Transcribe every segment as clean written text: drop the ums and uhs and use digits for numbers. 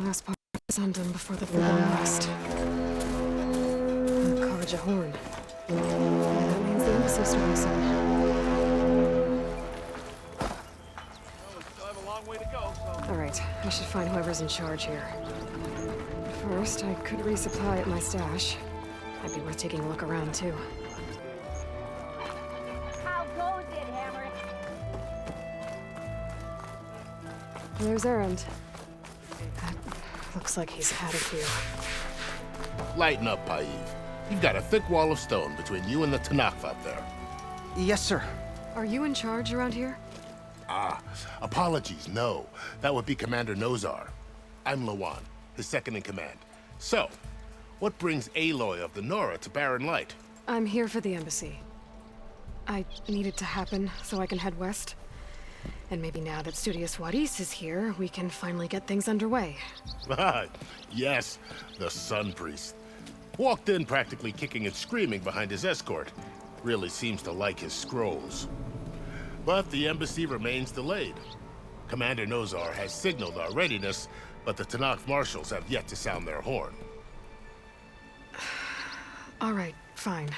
Last part is undone before the Forbidden West. The Carja horn. That means the embassy's starting soon. Alright, I should find whoever's in charge here. First, I could resupply at my stash. Might be worth taking a look around, too. How goes it, Hammer? There's Errand. That looks like he's had a few. Lighten up, Paiv. You've got a thick wall of stone between you and the Tenakth out there. Yes, sir. Are you in charge around here? Apologies, no. That would be Commander Nozar. I'm Lawan, his second in command. So, what brings Eiloi of the Nora to Barren Light? I'm here for the embassy. I need it to happen so I can head west. And maybe now that Studious Waris is here, we can finally get things underway. Yes, the Sun Priest. Walked in practically kicking and screaming behind his escort. Really seems to like his scrolls. But the embassy remains delayed. Commander Nozar has signaled our readiness, but the Tenakth marshals have yet to sound their horn. All right, fine.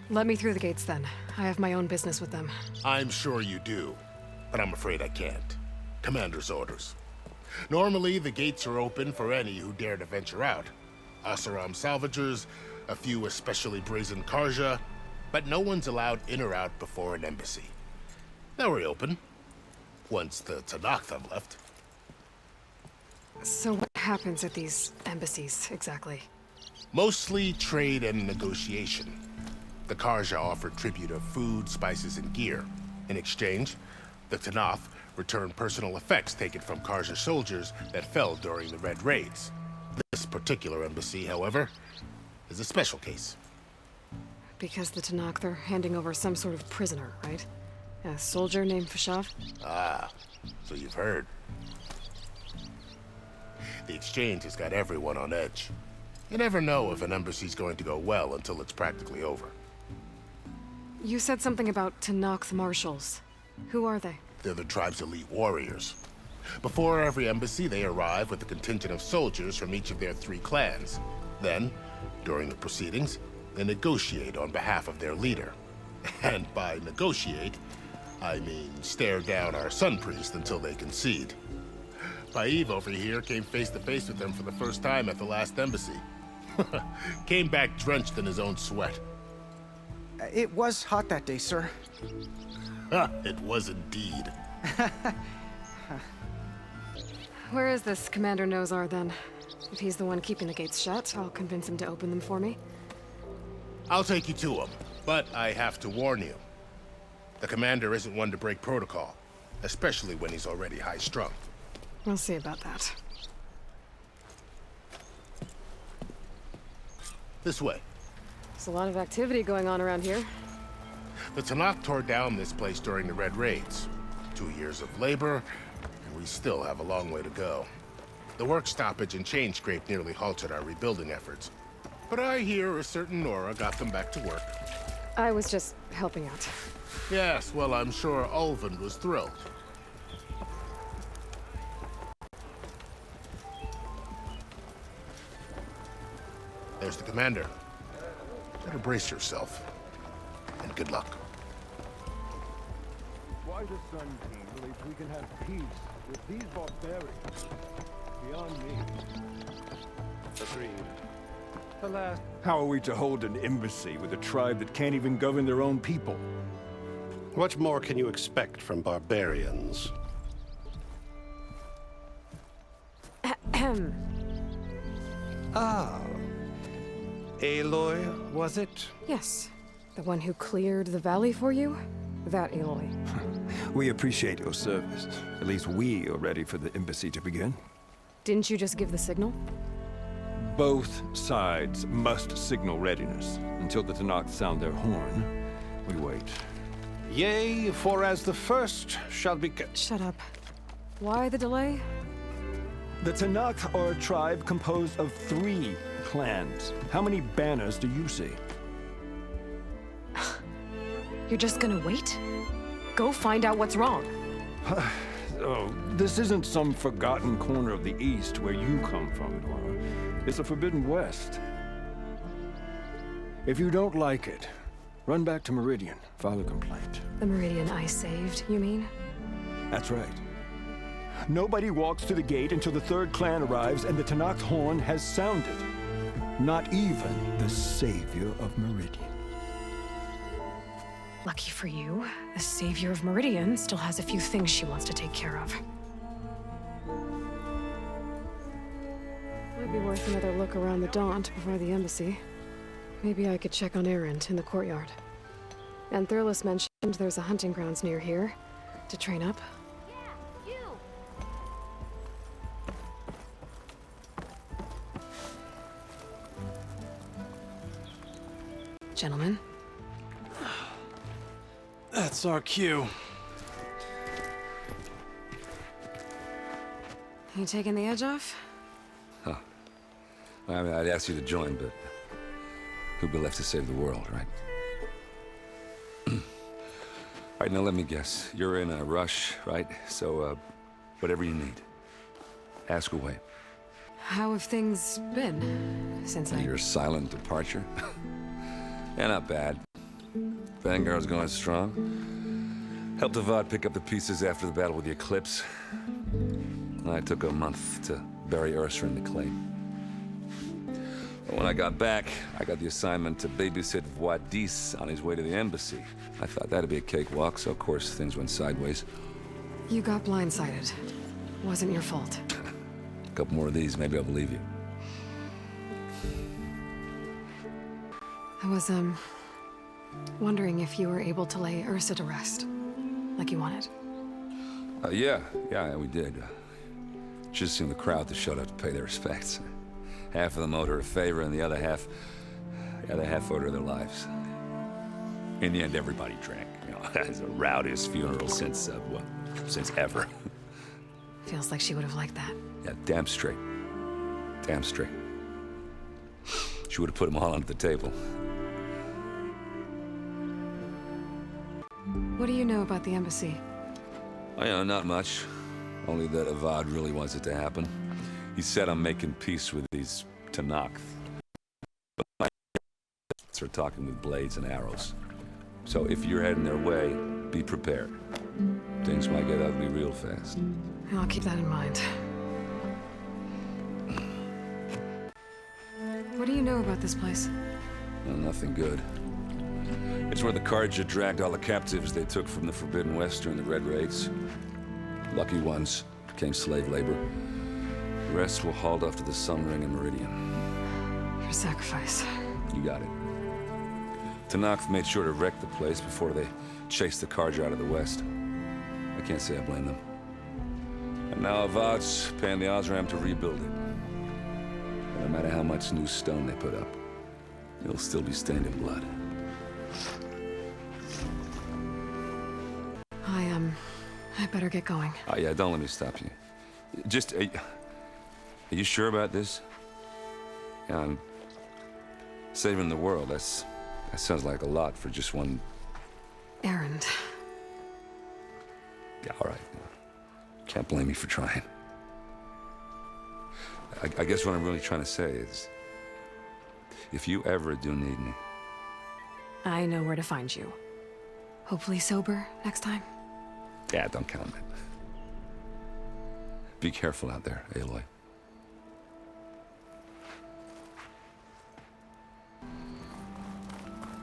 Let me through the gates then. I have my own business with them. I'm sure you do, but I'm afraid I can't. Commander's orders. Normally, the gates are open for any who dare to venture out. Asaram salvagers, a few especially brazen Carja, but no one's allowed in or out before an embassy. Now we're open, once the Tenakth have left. So what happens at these embassies, exactly? Mostly trade and negotiation. The Carja offered tribute of food, spices, and gear. In exchange, the Tenakth returned personal effects taken from Carja soldiers that fell during the Red Raids. This particular embassy, however, is a special case. Because the Tenakth are handing over some sort of prisoner, right? A soldier named Fashav? Ah, so you've heard. The exchange has got everyone on edge. You never know if an embassy's going to go well until it's practically over. You said something about Tenakth marshals. Who are they? They're the tribe's elite warriors. Before every embassy, they arrive with a contingent of soldiers from each of their 3 clans. Then, during the proceedings, they negotiate on behalf of their leader. And by negotiate, I mean stare down our Sun Priest until they concede. Paiv over here came face to face with them for the first time at the last embassy. Came back drenched in his own sweat. It was hot that day, sir. It was indeed. Where is this Commander Nozar, then? If he's the one keeping the gates shut, I'll convince him to open them for me. I'll take you to him, but I have to warn you. The commander isn't one to break protocol, especially when he's already high-strung. We'll see about that. This way. There's a lot of activity going on around here. The Tenakth tore down this place during the Red Raids. 2 years of labor, and we still have a long way to go. The work stoppage and chain scrape nearly halted our rebuilding efforts. But I hear a certain Nora got them back to work. I was just helping out. Yes, well, I'm sure Ulvund was thrilled. There's the commander. Better brace yourself. And good luck. Why the Sun King believes we can have peace with these barbarians? Beyond me. Agreed. Alas. How are we to hold an embassy with a tribe that can't even govern their own people? What more can you expect from barbarians? Ahem. Ah. Eiloi, was it? Yes. The one who cleared the valley for you? That Eiloi. We appreciate your service. At least we are ready for the embassy to begin. Didn't you just give the signal? Both sides must signal readiness. Until the Tenakth sound their horn, we wait. Yea, for as the first shall be... Shut up. Why the delay? The Tenakth are a tribe composed of 3 clans. How many banners do you see? You're just gonna wait? Go find out what's wrong. Oh, this isn't some forgotten corner of the East where you come from, Nora. It's the Forbidden West. If you don't like it, run back to Meridian, file a complaint. The Meridian I saved, you mean? That's right. Nobody walks to the gate until the third clan arrives and the Tenakth horn has sounded. Not even the savior of Meridian. Lucky for you, the savior of Meridian still has a few things she wants to take care of. Might be worth another look around the Daunt before the embassy. Maybe I could check on Erend in the courtyard. And Thurles mentioned there's a hunting grounds near here to train up. Yeah, you. Gentlemen. That's our cue. You taking the edge off? I mean, I'd ask you to join, but who'd be left to save the world, right? All right, now let me guess. You're in a rush, right? So, whatever you need, ask away. How have things been since Your silent departure? Yeah, not bad. Vanguard's going strong. Helped Avad pick up the pieces after the battle with the Eclipse. I took a month to bury Ursa in the clay. But when I got back, I got the assignment to babysit Wadis on his way to the embassy. I thought that'd be a cakewalk, so of course things went sideways. You got blindsided. Wasn't your fault. A couple more of these, maybe I'll believe you. I was, wondering if you were able to lay Ursa to rest, like you wanted. Yeah, we did. Just seemed the crowd to shut up to pay their respects. Half of them owed her a favor, and the other half owed her their lives. In the end, everybody drank. You know, it's the rowdiest funeral since ever. Feels like she would have liked that. Yeah, damn straight. Damn straight. She would have put them all under the table. What do you know about the embassy? Oh, yeah, not much. Only that Avad really wants it to happen. He said I'm making peace with these Tenakth. But my are talking with blades and arrows. So if you're heading their way, be prepared. Things might get ugly real fast. I'll keep that in mind. What do you know about this place? Well, nothing good. It's where the Carja dragged all the captives they took from the Forbidden West during the Red Raids. Lucky ones became slave labor. The rest were hauled off to the Sun Ring and Meridian. Your sacrifice. You got it. Tenakth made sure to wreck the place before they chased the Carja out of the West. I can't say I blame them. And now Avad's paying the Osram to rebuild it. And no matter how much new stone they put up, it'll still be stained in blood. I better get going. Oh, yeah, don't let me stop you. Just, are you sure about this? Yeah, I'm saving the world. That sounds like a lot for just one... Erend. Yeah, all right. Can't blame me for trying. I guess what I'm really trying to say is, if you ever do need me... I know where to find you. Hopefully sober next time. Yeah, don't count on it. Be careful out there, Aloy.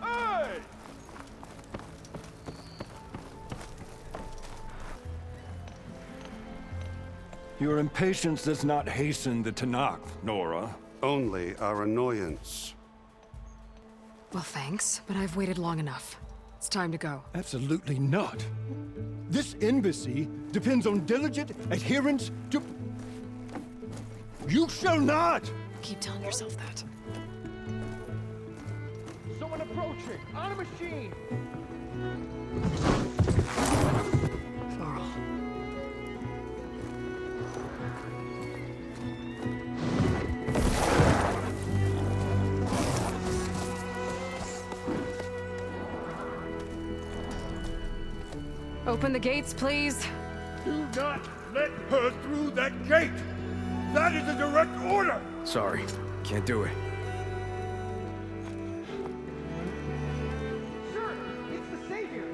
Hey! Your impatience does not hasten the Tenakth, Nora. Only our annoyance. Well, thanks, but I've waited long enough. It's time to go. Absolutely not. This embassy depends on diligent adherence to... You shall not! Keep telling yourself that. Someone approaching! On a machine! Varl. Open the gates, please. Do not let her through that gate! That is a direct order! Sorry, can't do it. Sir, it's the Savior!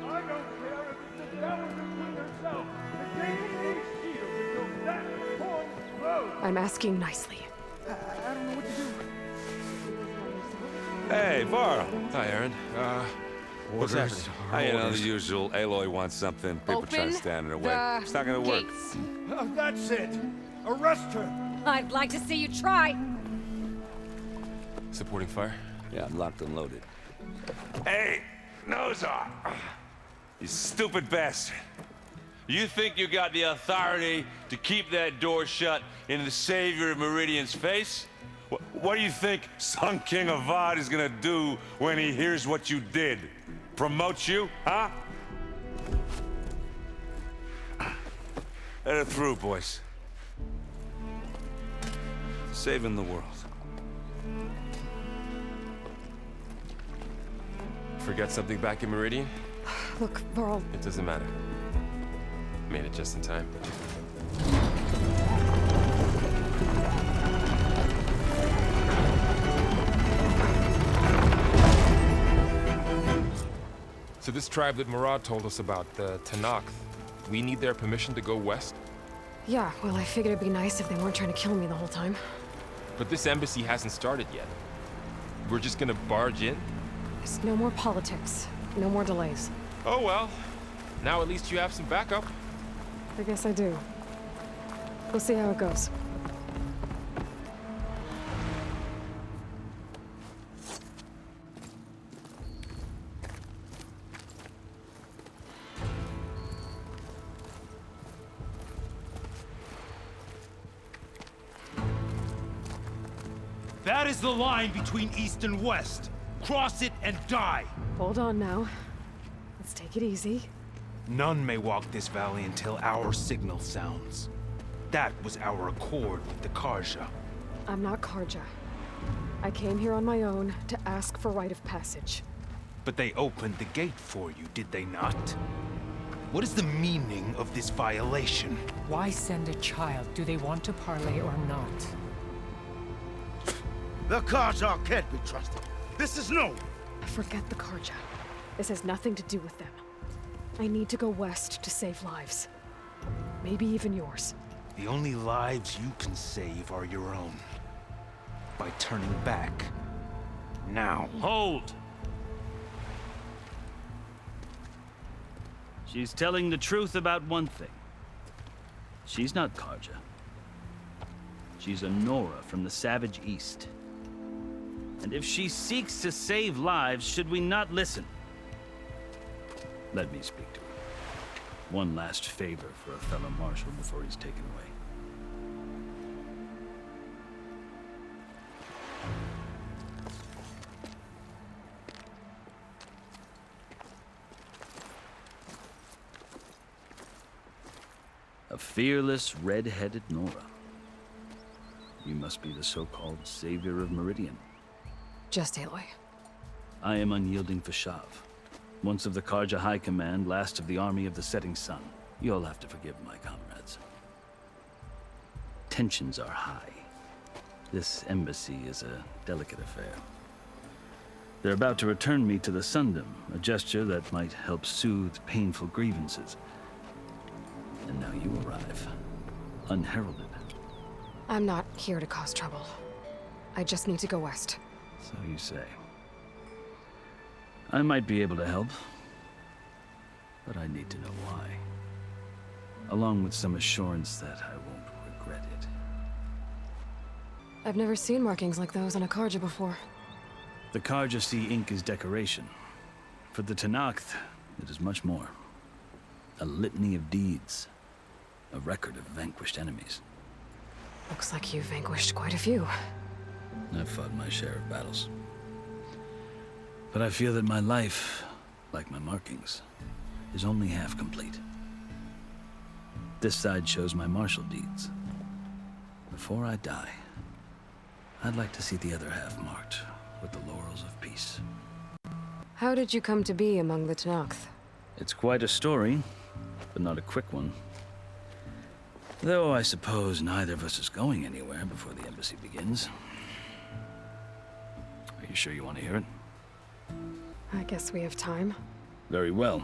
I don't care if it's the Dowager Queen herself! The gate is sealed until that horn blows! I'm asking nicely. I don't know what to do. Hey, Varl. Hi, Aaron. What's happening? You know, the usual. Aloy wants something. People try to Open stand in her way. the It's not gonna work. gates. That's it! Arrest her! I'd like to see you try. Supporting fire? Yeah, I'm locked and loaded. Hey, Nozar! You stupid bastard. You think you got the authority to keep that door shut in the savior of Meridian's face? What do you think Sun King Avad is gonna do when he hears what you did? Promote you, huh? Let her through, boys. Saving the world. Forget something back in Meridian? Look, Varl, It doesn't matter. Made it just in time. So this tribe that Murad told us about, the Tenakth, we need their permission to go west? yeah, well, I figured it'd be nice if they weren't trying to kill me the whole time. But this embassy hasn't started yet. We're just gonna barge in? There's no more politics, no more delays. Oh well. Now at least you have some backup. I guess I do. We'll see how it goes. That is the line between East and West. Cross it and die. Hold on now. Let's take it easy. None may walk this valley until our signal sounds. That was our accord with the Carja. I'm not Carja. I came here on my own to ask for rite of passage. But they opened the gate for you, did they not? What is the meaning of this violation? Why send a child? Do they want to parley or not? The Carja can't be trusted. This is known. Forget the Carja. This has nothing to do with them. I need to go west to save lives. Maybe even yours. The only lives you can save are your own. By turning back. Now. Hold! She's telling the truth about one thing. She's not Carja. She's a Nora from the Savage East. And if she seeks to save lives, should we not listen? Let me speak to her. One last favor for a fellow marshal before he's taken away. A fearless, red-headed Nora. You must be the so-called savior of Meridian. Just Aloy. I am unyielding Fashav. Once of the Carja High Command, last of the army of the setting sun. You'll have to forgive my comrades. Tensions are high. This embassy is a delicate affair. They're about to return me to the Sundom, a gesture that might help soothe painful grievances. And now you arrive, unheralded. I'm not here to cause trouble. I just need to go west. So you say. I might be able to help, but I need to know why. Along with some assurance that I won't regret it. I've never seen markings like those on a Carja before. The Carja see ink as decoration. For the Tenakth, it is much more. A litany of deeds. A record of vanquished enemies. Looks like you vanquished quite a few. I've fought my share of battles. But I feel that my life, like my markings, is only half complete. This side shows my martial deeds. Before I die, I'd like to see the other half marked with the laurels of peace. How did you come to be among the Tenakth? It's quite a story. but not a quick one. Though I suppose neither of us is going anywhere before the embassy begins. Are you sure you want to hear it? I guess we have time. Very well.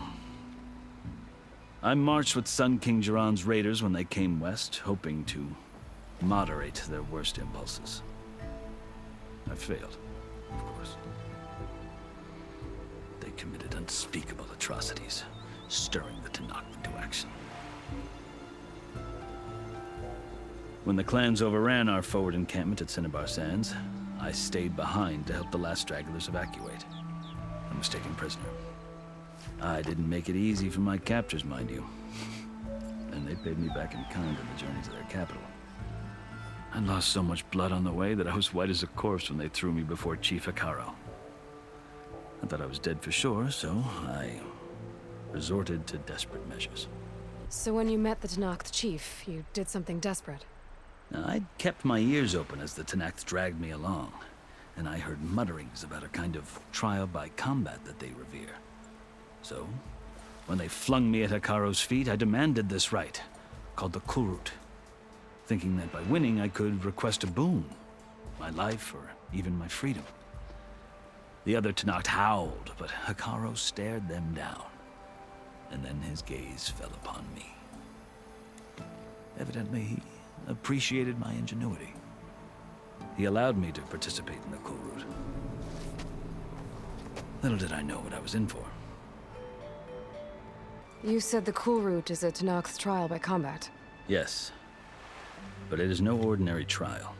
I marched with Sun King Jiran's raiders when they came west, hoping to moderate their worst impulses. I failed, of course. They committed unspeakable atrocities, stirring the Tenakth into action. When the clans overran our forward encampment at Cinnabar Sands, I stayed behind to help the last stragglers evacuate. I was taken prisoner. I didn't make it easy for my captors, mind you. And they paid me back in kind on the journey to their capital. I lost so much blood on the way that I was white as a corpse when they threw me before Chief Hekarro. I thought I was dead for sure, so I resorted to desperate measures. So when you met the Tenakth chief, you did something desperate? I'd kept my ears open as the Tenakth dragged me along, and I heard mutterings about a kind of trial by combat that they revere. So, when they flung me at Hekarro's feet, I demanded this right, called the Kulrut, thinking that by winning I could request a boon, my life or even my freedom. The other Tenakth howled, but Hekarro stared them down, and then his gaze fell upon me. Evidently, he appreciated my ingenuity. He allowed me to participate in the Kulrut. Little did I know what I was in for. You said the Kulrut is a Tenakth trial by combat. Yes, but it is no ordinary trial.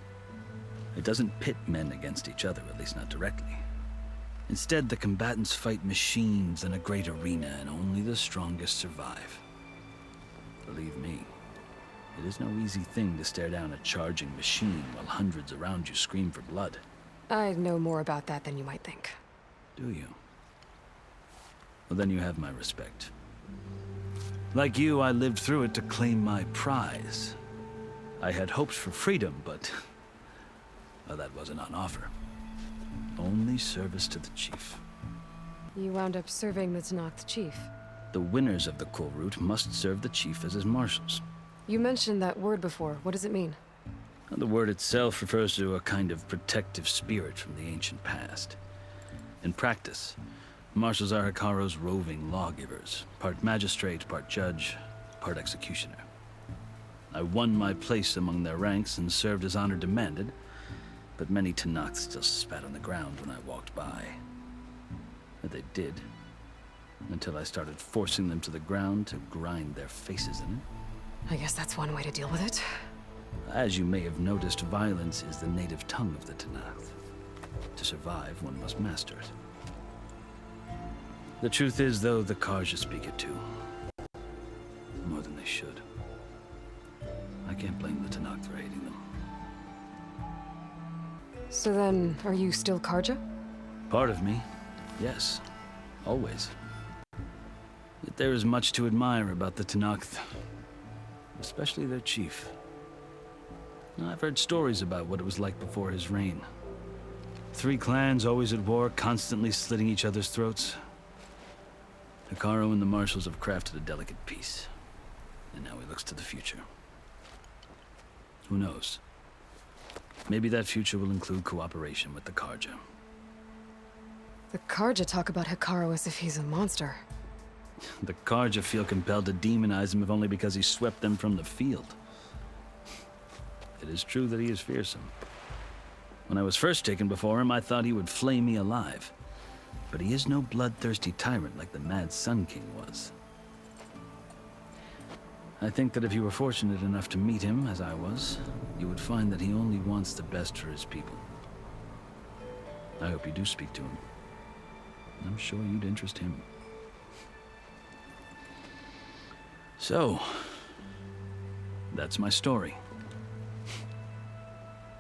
It doesn't pit men against each other, at least not directly. Instead, the combatants fight machines in a great arena, and only the strongest survive. Believe me, it is no easy thing to stare down a charging machine while hundreds around you scream for blood. I know more about that than you might think. Do you? Well, then you have my respect. Like you, I lived through it to claim my prize. I had hopes for freedom, but well, that wasn't on offer. Only service to the chief. You wound up serving the Tenakth chief. The winners of the Kulrut must serve the chief as his marshals. You mentioned that word before. What does it mean? The word itself refers to a kind of protective spirit from the ancient past. In practice, marshals are Hekarro's roving lawgivers, part magistrate, part judge, part executioner. I won my place among their ranks and served as honor demanded, but many Tenakth still spat on the ground when I walked by. But they did, until I started forcing them to the ground to grind their faces in it. I guess that's one way to deal with it. As you may have noticed, violence is the native tongue of the Tenakth. To survive, one must master it. The truth is, though, the Carja speak it too. More than they should. I can't blame the Tenakth for hating them. So then, are you still Carja? Part of me, yes. Always. Yet there is much to admire about the Tenakth. Especially their chief. I've heard stories about what it was like before his reign. 3 clans always at war, constantly slitting each other's throats. Hekarro and the marshals have crafted a delicate peace. And now he looks to the future. Who knows? Maybe that future will include cooperation with the Carja. The Carja talk about Hekarro as if he's a monster. The Carja feel compelled to demonize him if only because he swept them from the field. It is true that he is fearsome. When I was first taken before him, I thought he would flay me alive. But he is no bloodthirsty tyrant like the Mad Sun King was. I think that if you were fortunate enough to meet him, as I was, you would find that he only wants the best for his people. I hope you do speak to him. I'm sure you'd interest him. So, that's my story.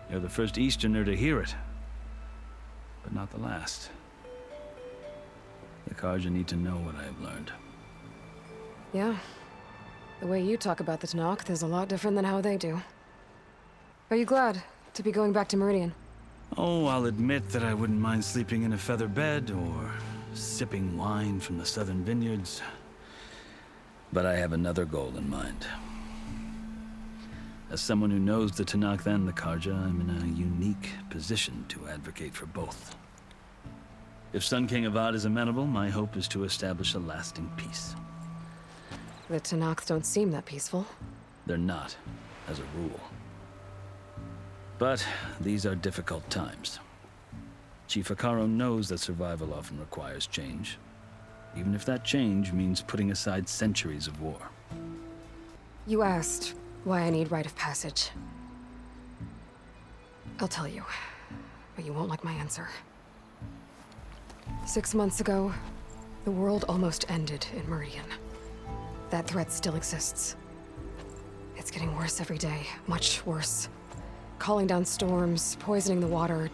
You're the first Easterner to hear it, but not the last. The Carja need to know what I have learned. Yeah. The way you talk about the Tenakth is a lot different than how they do. Are you glad to be going back to Meridian? Oh, I'll admit that I wouldn't mind sleeping in a feather bed or sipping wine from the southern vineyards. But I have another goal in mind. As someone who knows the Tenakth and the Carja, I'm in a unique position to advocate for both. If Sun King Avad is amenable, my hope is to establish a lasting peace. The Tenakth don't seem that peaceful. They're not, as a rule. But these are difficult times. Chief Hekarro knows that survival often requires change, even if that change means putting aside centuries of war. You asked why I need rite of passage. I'll tell you, but you won't like my answer. 6 months ago, the world almost ended in Meridian. That threat still exists. It's getting worse every day, much worse. Calling down storms, poisoning the water,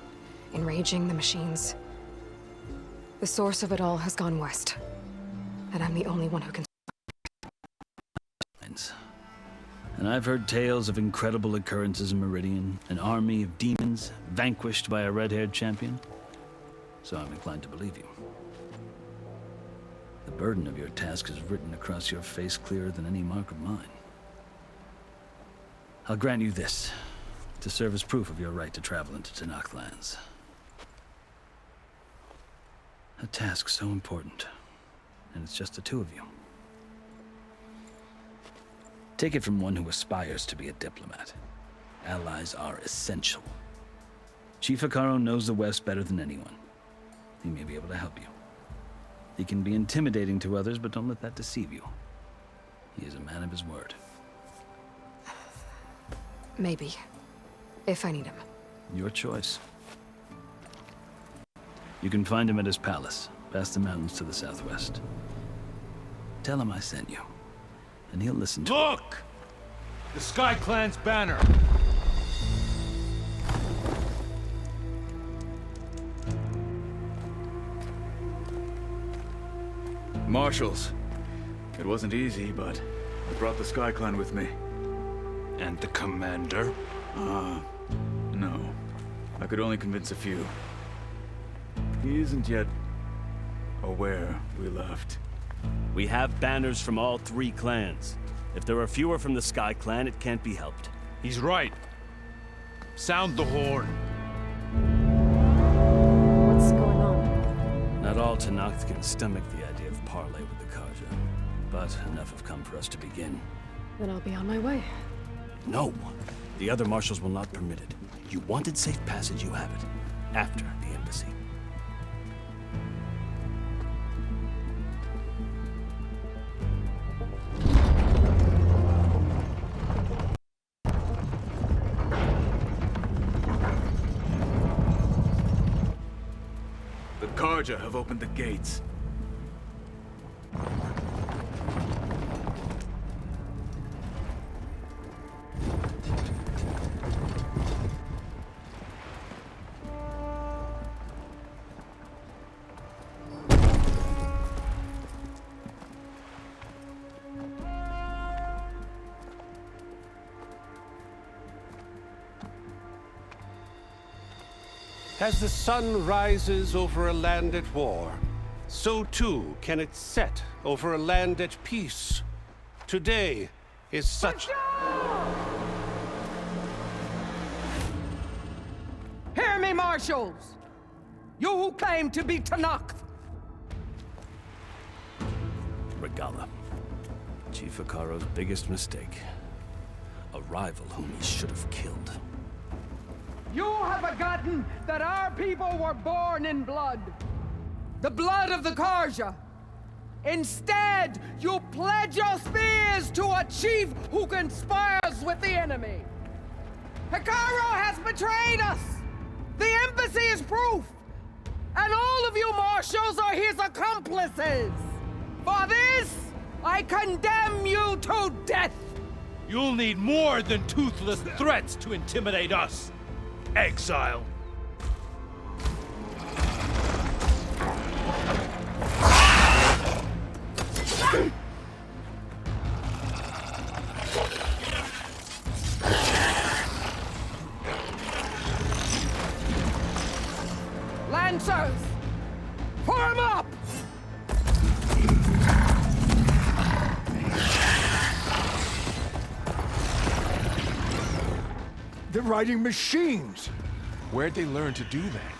enraging the machines. The source of it all has gone west, and I'm the only one who can. And I've heard tales of incredible occurrences in Meridian, an army of demons vanquished by a red-haired champion. So I'm inclined to believe you. The burden of your task is written across your face clearer than any mark of mine. I'll grant you this, to serve as proof of your right to travel into Tenakth lands. A task so important, and it's just the two of you. Take it from one who aspires to be a diplomat. Allies are essential. Chief Hekarro knows the West better than anyone. He may be able to help you. He can be intimidating to others, but don't let that deceive you. He is a man of his word. Maybe. If I need him. Your choice. You can find him at his palace, past the mountains to the southwest. Tell him I sent you, and he'll listen to you. Look! The Sky Clan's banner! Marshals. It wasn't easy, but I brought the Sky Clan with me. And the commander? No. I could only convince a few. He isn't yet aware we left. We have banners from all 3 clans. If there are fewer from the Sky Clan, it can't be helped. He's right. Sound the horn. What's going on? Not all Tenakth can stomach the idea of parley with the Carja, but enough have come for us to begin. Then I'll be on my way. No. The other marshals will not permit it. You wanted safe passage, you have it. After the embassy. The Carja have opened the gates. As the sun rises over a land at war, so too can it set over a land at peace. Today is such... Hear me, marshals! You who claim to be Tenakth! Regalla. Chief Hekarro's biggest mistake. A rival whom he should have killed. You have forgotten that our people were born in blood. The blood of the Carja. Instead, you pledge your spears to a chief who conspires with the enemy. Hekarro has betrayed us. The embassy is proof. And all of you marshals are his accomplices. For this, I condemn you to death. You'll need more than toothless threats to intimidate us. Exile. Lancers, form up! riding machines. Where'd they learn to do that?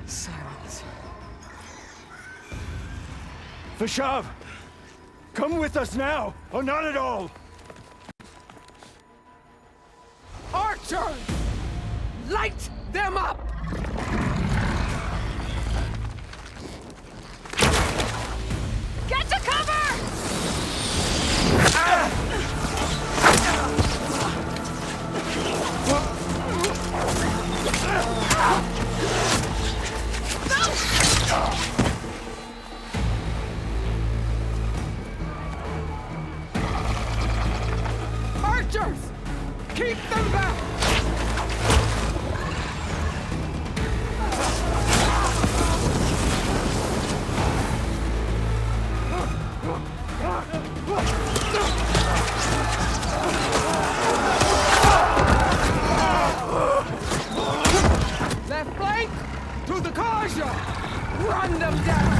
Silence. Vashav, come with us now, or not at all. Archers! Light them up! Get to cover! Archers! Keep them back! Left flank to the Carja! Run them down!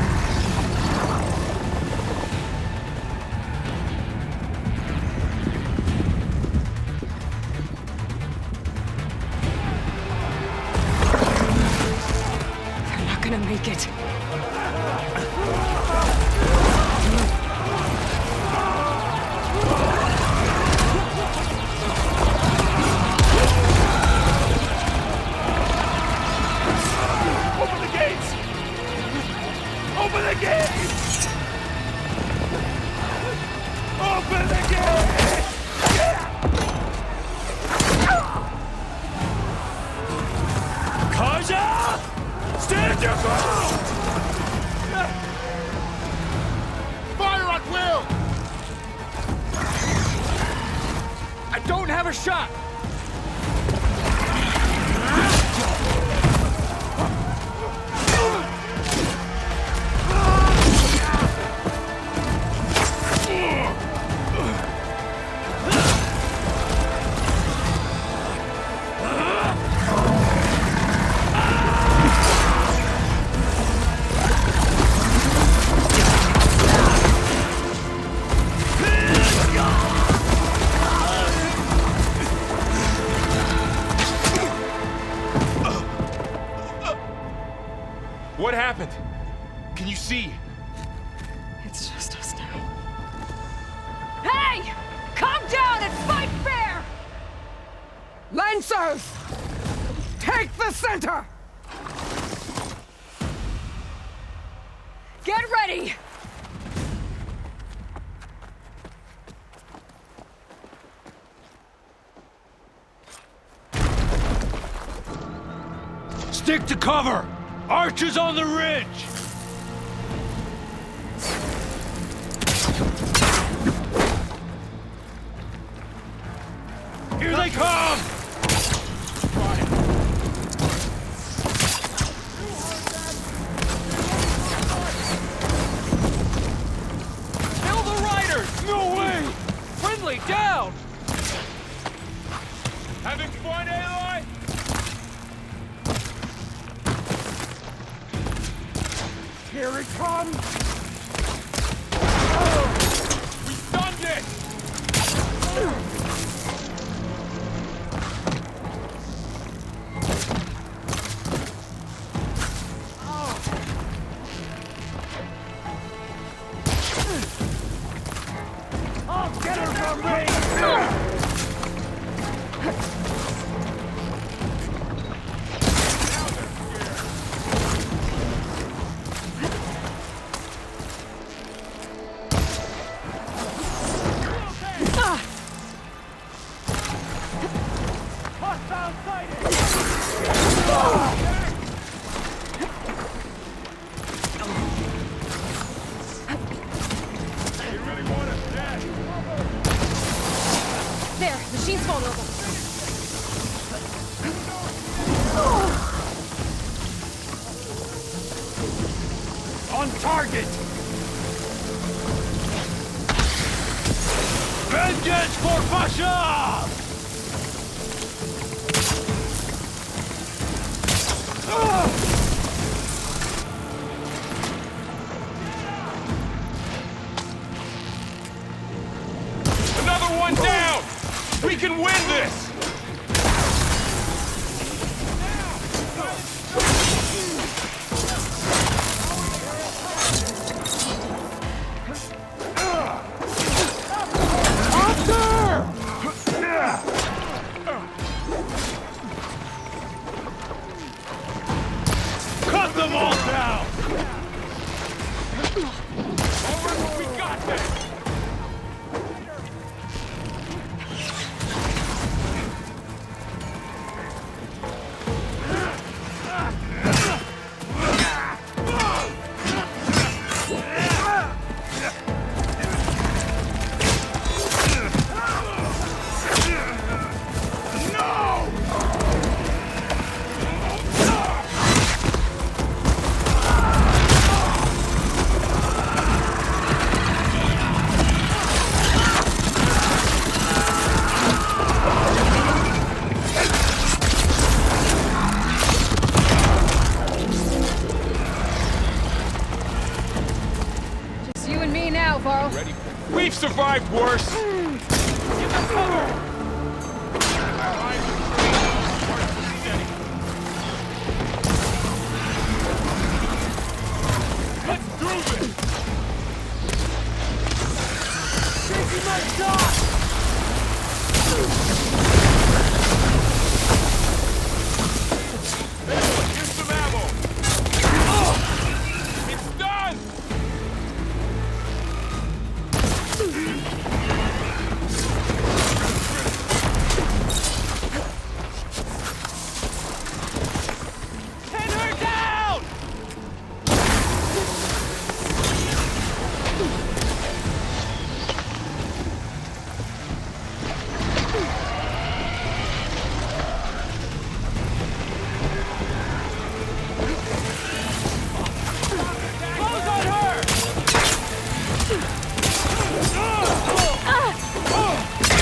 They're not gonna make it. Open the gates! Open the gates! Open the gates! Carja! Stand your ground! Fire at will! I don't have a shot! What happened? Can you see? It's just us now. Hey! Calm down and fight fair! Lancers! Take the center! Get ready! Stick to cover! Archers on the ridge! Here they come! Kill the riders! No way! Friendly, down! Having fun, Eiloi? Here it comes! We stunned it! I'll get her from me! There, machine's vulnerable. On target! Vengeance for Pasha! Another one down! We can win this! We got this! Varl. Ready? We've survived worse! Give us cover! Let's do this! Shaking my shot! Here's some ammo! It's done! Pin her down! Close on her!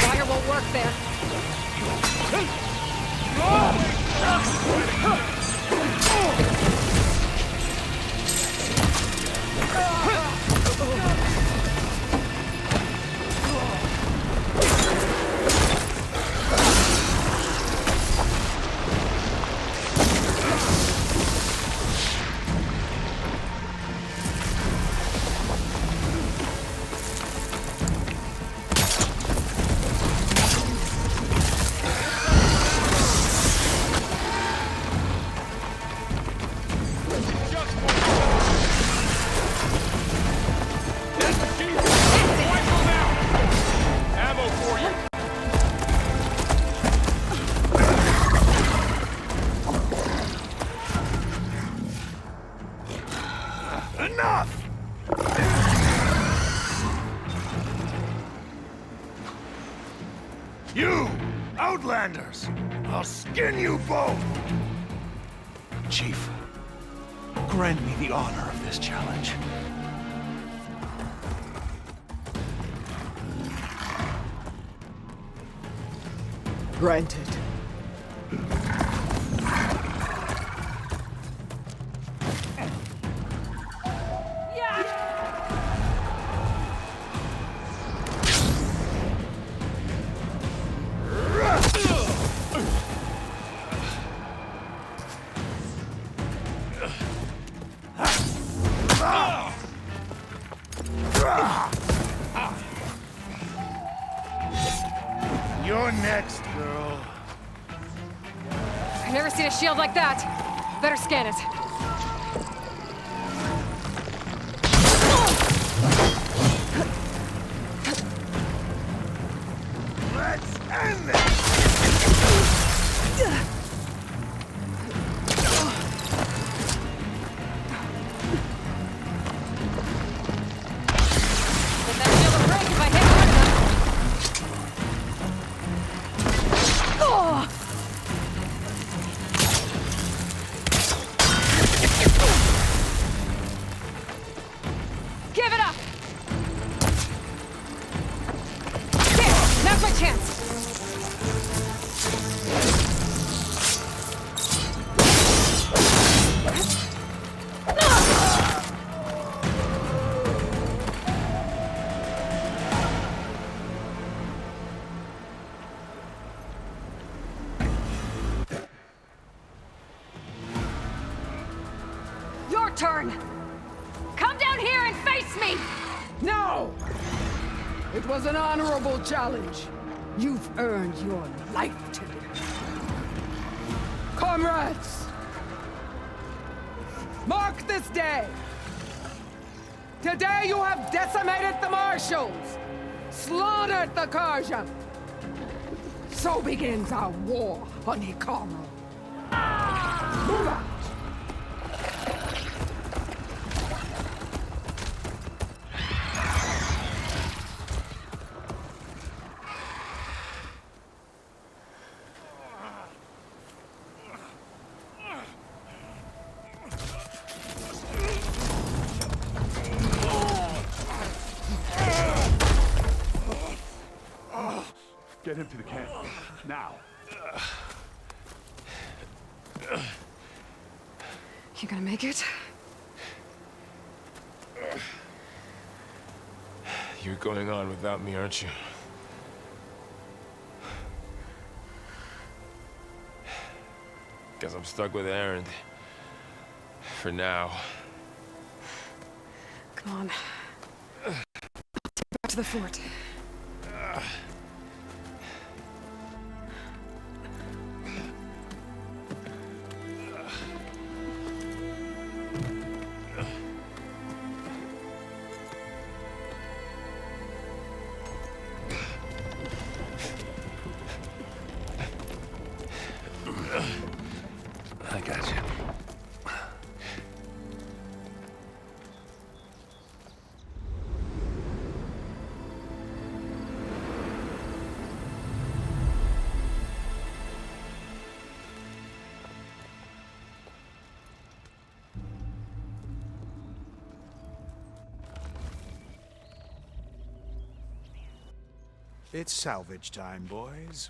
Fire won't work there. Ammo for you! Enough! You, Outlanders! I'll skin you both! Chief, grant me the honor of this challenge. Granted. You're next, girl. I've never seen a shield like that. Better scan it. Let's end this! But that shield will break if I hit hard enough. Give it up! There! Now's my chance! Your turn! Come down here and face me! No! It was an honorable challenge. You've earned your life today. Comrades! Mark this day Today you have decimated the marshals, slaughtered the Carja. So begins our war on Hekarro. Move out! Get him to the camp. Now. You gonna make it? You're going on without me, aren't you? Guess I'm stuck with Aaron. For now. Come on. Back to the fort. I got you. It's salvage time, boys.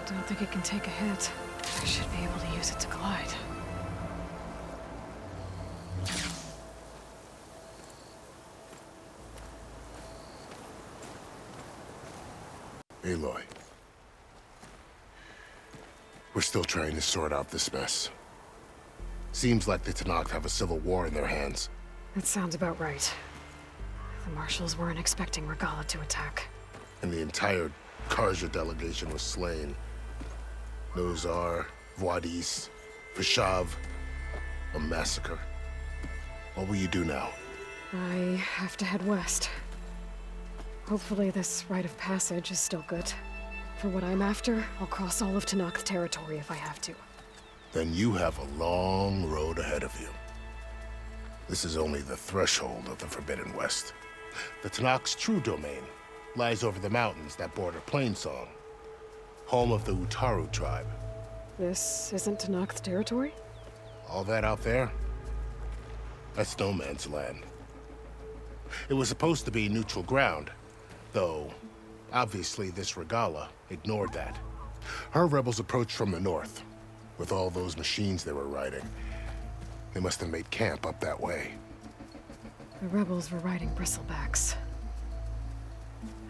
Don't think it can take a hit. I should be able to use it to glide. Aloy. We're still trying to sort out this mess. Seems like the Tenakth have a civil war in their hands. That sounds about right. The marshals weren't expecting Regalla to attack. And the entire Carja delegation was slain. Nozar, Voidis, Vishav. A massacre. What will you do now? I have to head west. Hopefully this rite of passage is still good. For what I'm after, I'll cross all of Tenakth territory if I have to. Then you have a long road ahead of you. This is only the threshold of the Forbidden West. The Tenakth's true domain lies over the mountains that border Plainsong, home of the Utaru tribe. This isn't Tenakth territory? All that out there? That's no man's land. It was supposed to be neutral ground, though obviously this Regalla ignored that. Her rebels approached from the north, with all those machines they were riding. They must have made camp up that way. The rebels were riding bristlebacks.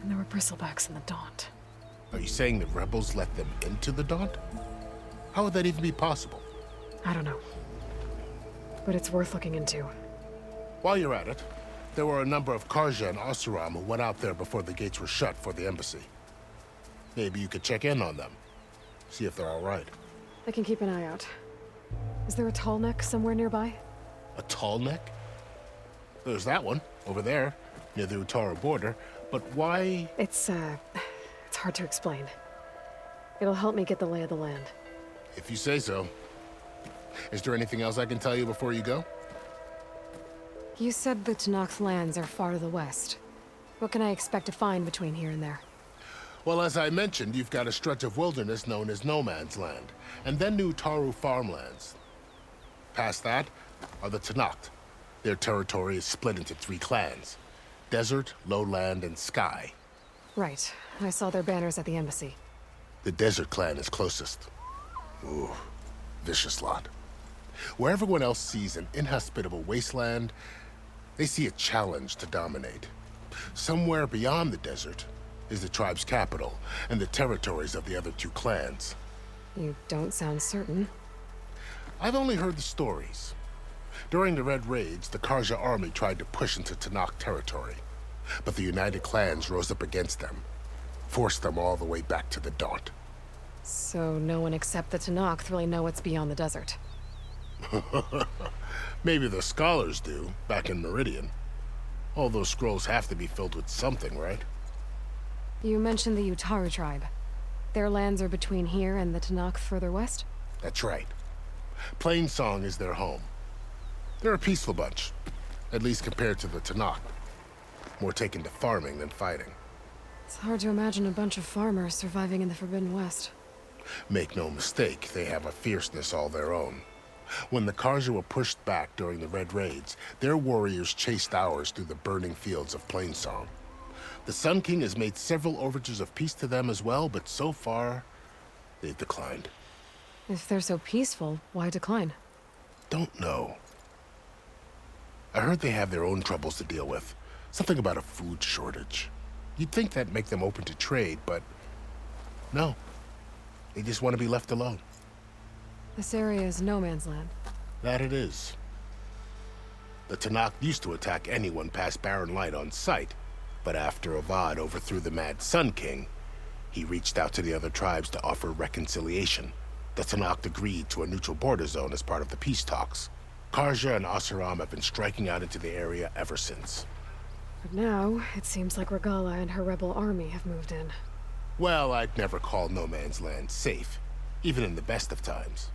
And there were bristlebacks in the Daunt. Are you saying the rebels let them into the Daunt? How would that even be possible? I don't know. But it's worth looking into. While you're at it, there were a number of Carja and Oseram who went out there before the gates were shut for the embassy. Maybe you could check in on them. See if they're all right. I can keep an eye out. Is there a tall neck somewhere nearby? A tall neck? There's that one, over there, near the Utaru border. But why? It's hard to explain. It'll help me get the lay of the land. If you say so. Is there anything else I can tell you before you go? You said the Tenakth lands are far to the west. What can I expect to find between here and there? Well, as I mentioned, you've got a stretch of wilderness known as No Man's Land, and then the Utaru farmlands. Past that are the Tenakth. Their territory is split into 3 clans: Desert, Lowland, and Sky. Right. I saw their banners at the embassy. The Desert clan is closest. Ooh, vicious lot. Where everyone else sees an inhospitable wasteland, they see a challenge to dominate. Somewhere beyond the desert is the tribe's capital and the territories of the other 2 clans. You don't sound certain. I've only heard the stories. During the Red Raids, the Carja army tried to push into Tenakth territory, but the united clans rose up against them, forced them all the way back to the Daunt. So no one except the Tenakth really know what's beyond the desert. Maybe the scholars do, back in Meridian. All those scrolls have to be filled with something, right? You mentioned the Utaru tribe. Their lands are between here and the Tenakth further west? That's right. Plainsong is their home. They're a peaceful bunch, at least compared to the Tenakth. More taken to farming than fighting. It's hard to imagine a bunch of farmers surviving in the Forbidden West. Make no mistake, they have a fierceness all their own. When the Carja were pushed back during the Red Raids, their warriors chased ours through the burning fields of Plainsong. The Sun King has made several overtures of peace to them as well, but so far, they've declined. If they're so peaceful, why decline? Don't know. I heard they have their own troubles to deal with. Something about a food shortage. You'd think that'd make them open to trade, but no. They just want to be left alone. This area is no man's land. That it is. The Tenakth used to attack anyone past Barren Light on sight, but after Avad overthrew the Mad Sun King, he reached out to the other tribes to offer reconciliation. The Tenakth agreed to a neutral border zone as part of the peace talks. Carja and Oseram have been striking out into the area ever since. But now, it seems like Regalla and her rebel army have moved in. Well, I'd never call no man's land safe, even in the best of times.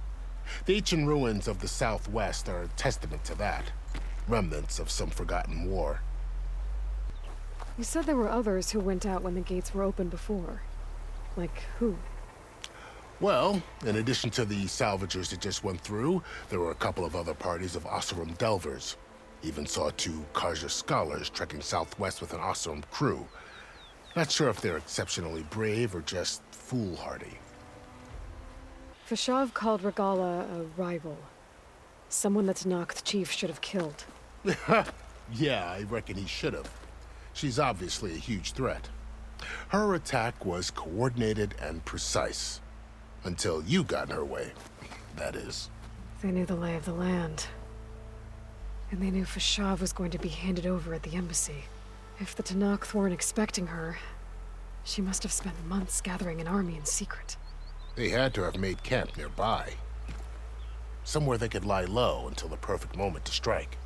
The ancient ruins of the southwest are a testament to that. Remnants of some forgotten war. You said there were others who went out when the gates were open before. Like who? Well, in addition to the salvagers that just went through, there were a couple of other parties of Oseram delvers. Even saw 2 Carja scholars trekking southwest with an Oseram crew. Not sure if they're exceptionally brave or just foolhardy. Fashav called Regalla a rival. Someone the Tenakth chief should have killed. Yeah, I reckon he should have. She's obviously a huge threat. Her attack was coordinated and precise. Until you got in her way, that is. They knew the lay of the land. And they knew Fashav was going to be handed over at the embassy. If the Tenakth weren't expecting her, she must have spent months gathering an army in secret. They had to have made camp nearby. Somewhere they could lie low until the perfect moment to strike.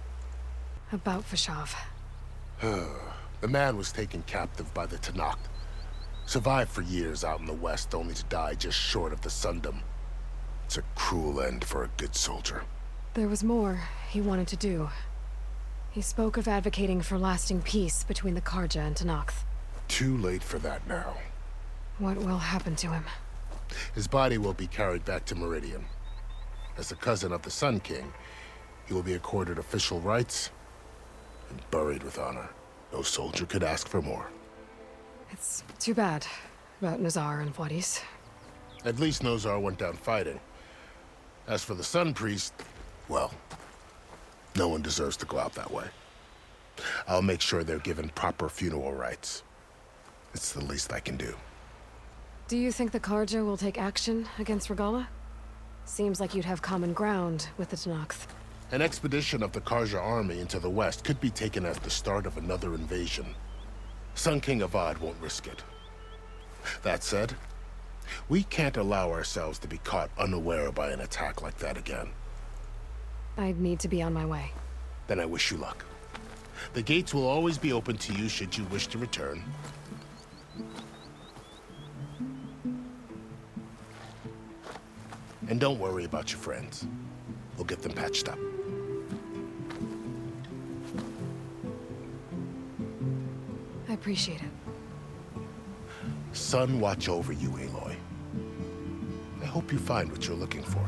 About Fashav. The man was taken captive by the Tenakth. Survived for years out in the west, only to die just short of the Sundom. It's a cruel end for a good soldier. There was more he wanted to do. He spoke of advocating for lasting peace between the Carja and Tenakth. Too late for that now. What will happen to him? His body will be carried back to Meridian. As a cousin of the Sun King, he will be accorded official rights and buried with honor. No soldier could ask for more. It's too bad about Nazar and Wadis. At least Nozar went down fighting. As for the Sun Priest, well, no one deserves to go out that way. I'll make sure they're given proper funeral rites. It's the least I can do. Do you think the Carja will take action against Regalla? Seems like you'd have common ground with the Tenakth. An expedition of the Carja army into the west could be taken as the start of another invasion. Sun King Avad won't risk it. That said, we can't allow ourselves to be caught unaware by an attack like that again. I'd need to be on my way. Then I wish you luck. The gates will always be open to you should you wish to return. And don't worry about your friends. We'll get them patched up. I appreciate it. Sun watch over you, Aloy. I hope you find what you're looking for.